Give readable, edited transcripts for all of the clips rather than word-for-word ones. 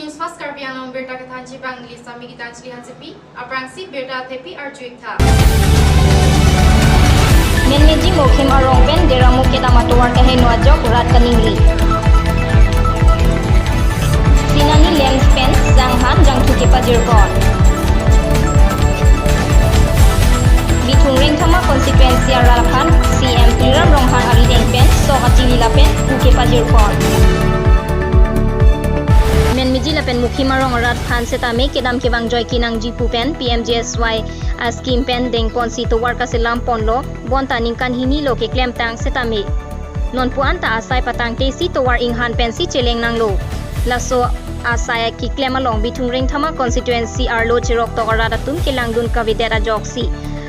News fast Karbi Anglong.Date berta kathanji bang lisa mi gitanjli hansepi aprangsi berta tepi arjuik tha Menmeji mokim arong pen deramu kita matuar kaheno ajok rat kaningli Sinani lens pen zanghan jang thuki pajirkon Bitung ring thama konsekwensi aralaphan CM Triram ronghan arideng pen so achili lapen thuki pajirkon Menmeji lapen mukhim arong rat khan setame kedam kebang joy kinang jipu pen PMJSY askim pen deng ponsi to warka selam ponlo bonta ningkan hini lo ke klem tang setame non puan ta asai patang tesi to war inghan pen si cheleng nanglo laso asai ki klem along bitung ring thama constituency arlo chirok to aradatum kelangdun kavidera joksi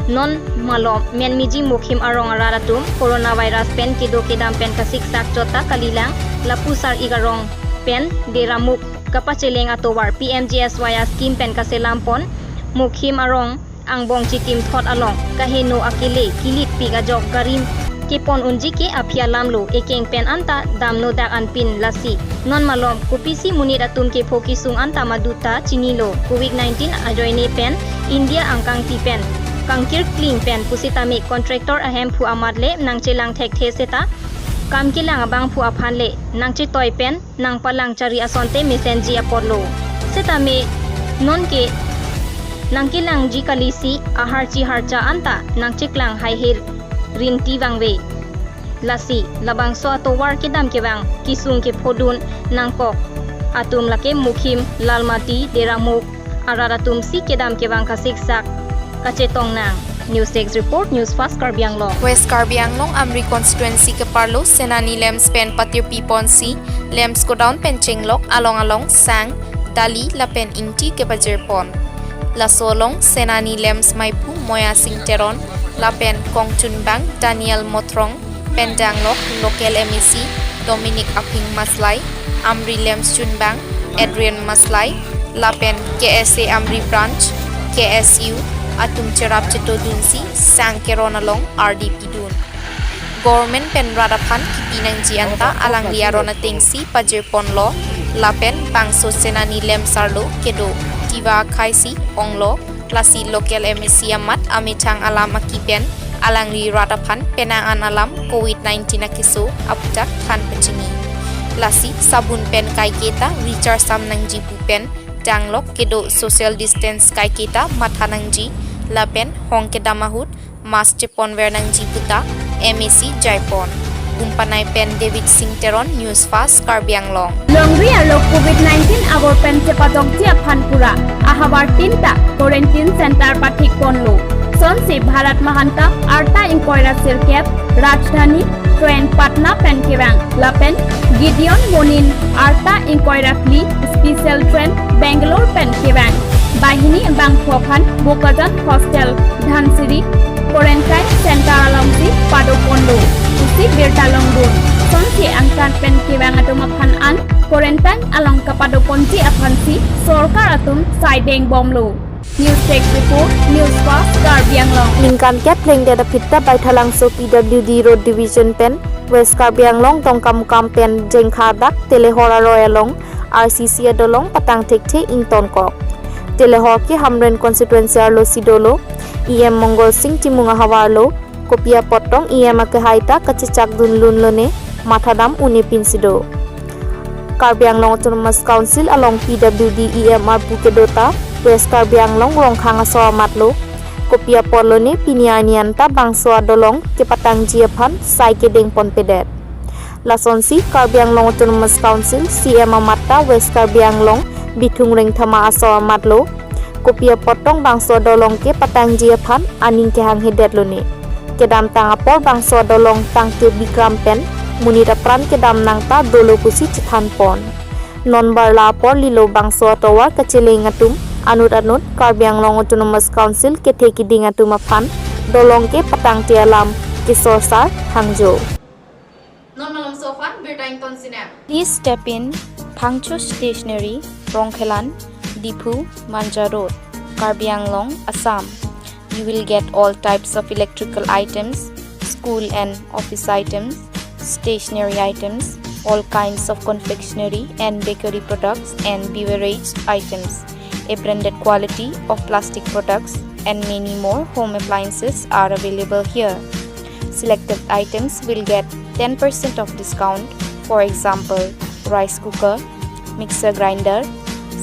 non malo menmeji mukhim arong aradatum coronavirus pen kido kedam pen kasik sak jota kalilang lapusar igarong pen deramuk kapacheleng atowar PMJSY askim pen kaselampon mukhim arong ang bong chitim thot along kaheno akile kilit piga jok garim kepon unji ke apia lamlo ekeng pen anta damno dak anpin lasi non malom kupisi munit atum ke fokisung anta maduta chinilo covid-19 ajoine pen India angkang ti pen kangkir clean pen pusitami contractor ahem phu amadle nangchelang thek theseta kam kilang abang phu aphanle nangchi toy pen nang palang chari asonte mesenji apollo setame non ke nangkilang ji kalisi aharchi harcha anta nangchiklang haihir rinti wangwe lasi labang so atowar kedam kebang kisung ke phodun nangkok atum lake mukhim lalmati deramuk araratum si kedam kebang kasiksak kacetong nang News Desk Report News Fast Karbi Anglong West Karbi Anglong Amri constituency ke Parlo Senani Lems pen Patir Piponsi Lems ko down pen Chenglok along sang Dali lapen inti ke Bajirpon La Solong Senani Lems Maipu Moya Singteron Lapen Kong Chunbang Daniel Motrong Pendanglok Local MEC Dominic Aping Maslai Amri Lems Chunbang Adrian Maslai Lapen KSA Amri Branch KSU Atum Cherap Chetodunsi Sangkeronalong RDP Dun Government Pen Radapan Kipinang Jianta Alang Liarona Tengsi Pajirpon Lo Lapen Bangso Senani Lemsarlo Kedo Tiva Kaisi Onglo Lasi Local MEC Amat Amitang Alam Akipen Alangri Radapan Penangan Alam COVID-19 Akiso Aputak Khan Pechingi Lasi Sabun Pen Kaiketa Richard Sam Nangji Pupen Danglok Kedo Social Distance Kaiketa Mathanangji Lapen Hong Kedamahut Mas Chepon Vernangji Puta MEC Jaipon Umpanay Pen David Singteron News Fast Karbi Anglong Longri alok COVID-19 abor pen cepatok jia phanpura ahabar tinta quarantine center pathik ponlo sonsi Bharat Mahanta arta inkoira sirkep Rajdhani train Patna pen kebang lapen Gideon Monin arta inkoira fli special train Bangalore pen kebang bahini bang phokhan Bokajan hostel Dhansiri quarantine center alongsi Padoponlo Usi Bertalongdun sonsi angkan pen kebang atum aphan an quarantine along Kapadoponji aphansi sorkar atum sideng bomlo News Desk Report News Fast Karbi Anglong Lingkan Kep Leng Deda Pitta by Thalangso PWD Road Division Pen West Karbi Anglong Tongkam Pen Jengkhadak Telehora Royalong RCC Adolong Patang Tekte Ington Kok Telehor ki Hamren Constituency Arlo Sidolo EM Mongol Singh Timunga Hawarlo Kopia Potong EM Akahaita Kachicak Dunlun Lone Mathadam Unipin Sido Karbi Anglong Autonomous Council along PWD EMR Pukedota West Karbi Anglong Rongkhang Asoa Matlo Kopia Polone Pinianianta Bangsoa Dolong Kepatang Jiaphan Saike Deng Ponpedet Lasonsi Karbi Anglong Autonomous Council CM Amata West Karbi Anglong Bitung Ring Thama Asoa Matlo Kopia Potong Bangsoa Dolong ke Patang Jiaphan Aning Kehang Hedet Lone Kedam Tangapor Bangsoa Dolong Tangke Bikram Pen Munira Pran Kedam Nangta Dolo Pusi Chithan Pon Non Barla Por Lilo Bangsoa Towar Kachelengatum Anut Karbi Anglong Autonomous Council ke Theki Dingatum Aphan Dolong ke Patang Tialam ke Sorsar Hangzhou non malom sofan bertain ton sinem Please step in Phangcho Stationery Rongkhelan Dipu Manja Road Karbi Anglong Assam You will get all types of electrical items, school and office items, stationery items, all kinds of confectionery and bakery products and beverage items, a branded quality of plastic products and many more home appliances are available here. Selected items will get 10% of discount, for example, rice cooker, mixer grinder,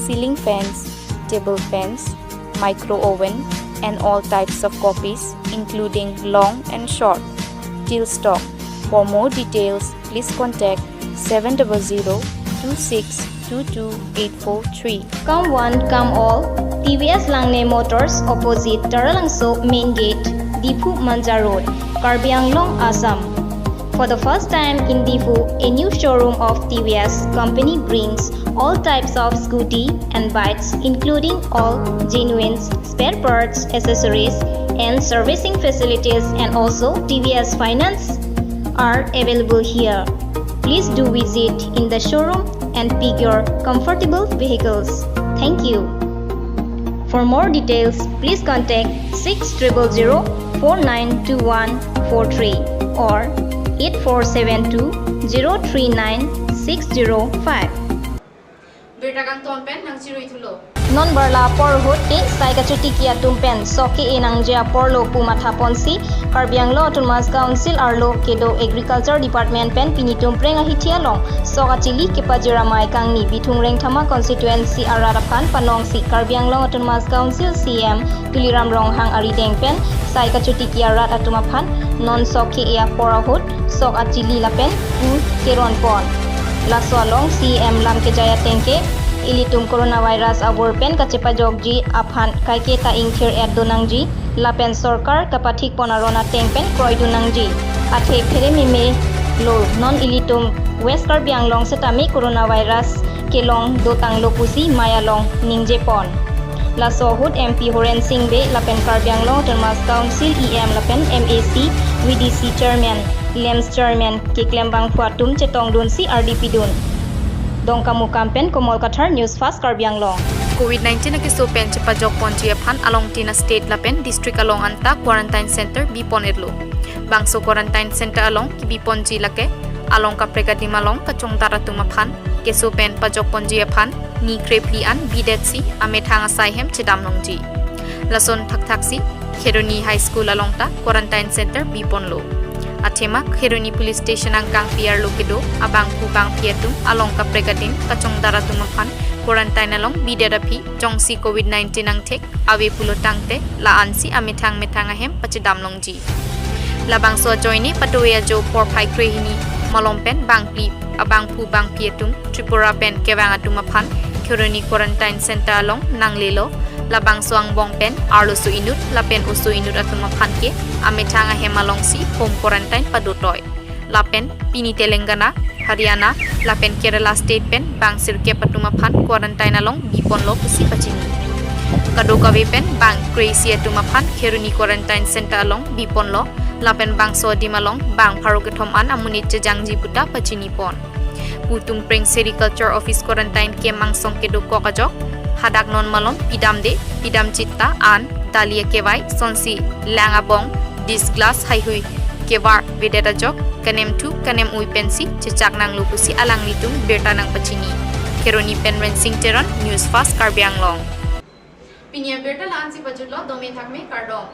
ceiling fans, table fans, micro oven, and all types of copies, including long and short, till stock. For more details, please contact 700-2622-843. Come one, come all. TVS Langne Motors opposite Taralangso Main Gate, Difu Manja Road, Karbi Anglong, Assam. For the first time in Difu, a new showroom of TVS company brings all types of scooty and bikes, including all genuine spare parts, accessories, and servicing facilities, and also TVS Finance are available here. Please do visit in the showroom and pick your comfortable vehicles. Thank you. For more details, please contact 6000-492143 or 8472-039-605. Bertagang tonpen nang chirui thulo. Non barla por hot ke sai ka chuti kia tumpen soke enang jia porlo pumatha ponsi Karbi Anglong Autonomous Council arlo kedo Agriculture Department pen pini tumpreng a hitialong soka chili ke pajira mai kangni bitung reng thama constituency ararapan panong si Karbi Anglong Autonomous Council CM Tuliram Ronghang ari deng pen sai ka chuti kia rat atumapan non soke ea por hot sok a chili lapen u keron pon laso along CM lam ke jaya tengke ilitum coronavirus abur pen kacepa jogji aphan kaike ta ingkhir donangji lapen sarkar kapathik ponarona tengpen kroi dunangji athe phere meme lo non ilitum West Karbi Anglong setami coronavirus kelong dotang lopusi mayalong ningje pon la sohut MP Horen Singbe lapen Karbi Anglong Autonomous Council EM lapen MAC VDC chairman LEMS chairman ke klembang phuatum chetong dun si RDP dun dong kamu kampen komol kathar news fast Karbi Anglong. COVID-19 ke sopen cepa jok ponji aphan along tina state lapen district along anta quarantine center bipon irlo bangso quarantine center along ki bipon ji lake along ka pregati malong ka chongtara tumaphan ke sopen pa jok ponji aphan ni krepli an bidetsi amethanga saihem chedam nongji lason thak thaksi kheroni high school along ta quarantine center bipon lo Athema Kheroni Police Station ang kang PR lokido abang pukang piatum along ka pregatin kachong daratumaphan quarantine along biderapi jongsi COVID-19 ang tek awe pulo tangte laan si amethang ahem pachidam longji labang so joini patoya jo por phai krehini malompen bangpli abang pu bang piatum Tripura pen kewang atumaphan Kheroni Quarantine Center along nanglelo labang soang bongpen arlo su inut lapen usu inut atumaphan ke amethanga hemalongsi home quarantine padutoi lapen pini Telangana Haryana lapen Kerala state pen bang sirke patumaphan quarantine along bipon lo pusi pachini kadokawe pen bang crazy atumaphan Kheroni Quarantine Center along bipon lo lapen bang so dimalong bang pharogathom an amunit jangji buta pachini pon putum preng sericulture office quarantine ke mangsong ke dukko kajok hadak non malom pidam chitta an dalia kewai sonsi langabong dis glass haihui kewar vedeta jok kanem tu kanem ui pensi cecak nang lupusi alang litum berta nang pachini Kheroni pen rensing teron news fast Karbi Anglong Pinya berta lansi pajullo dome thakme kardom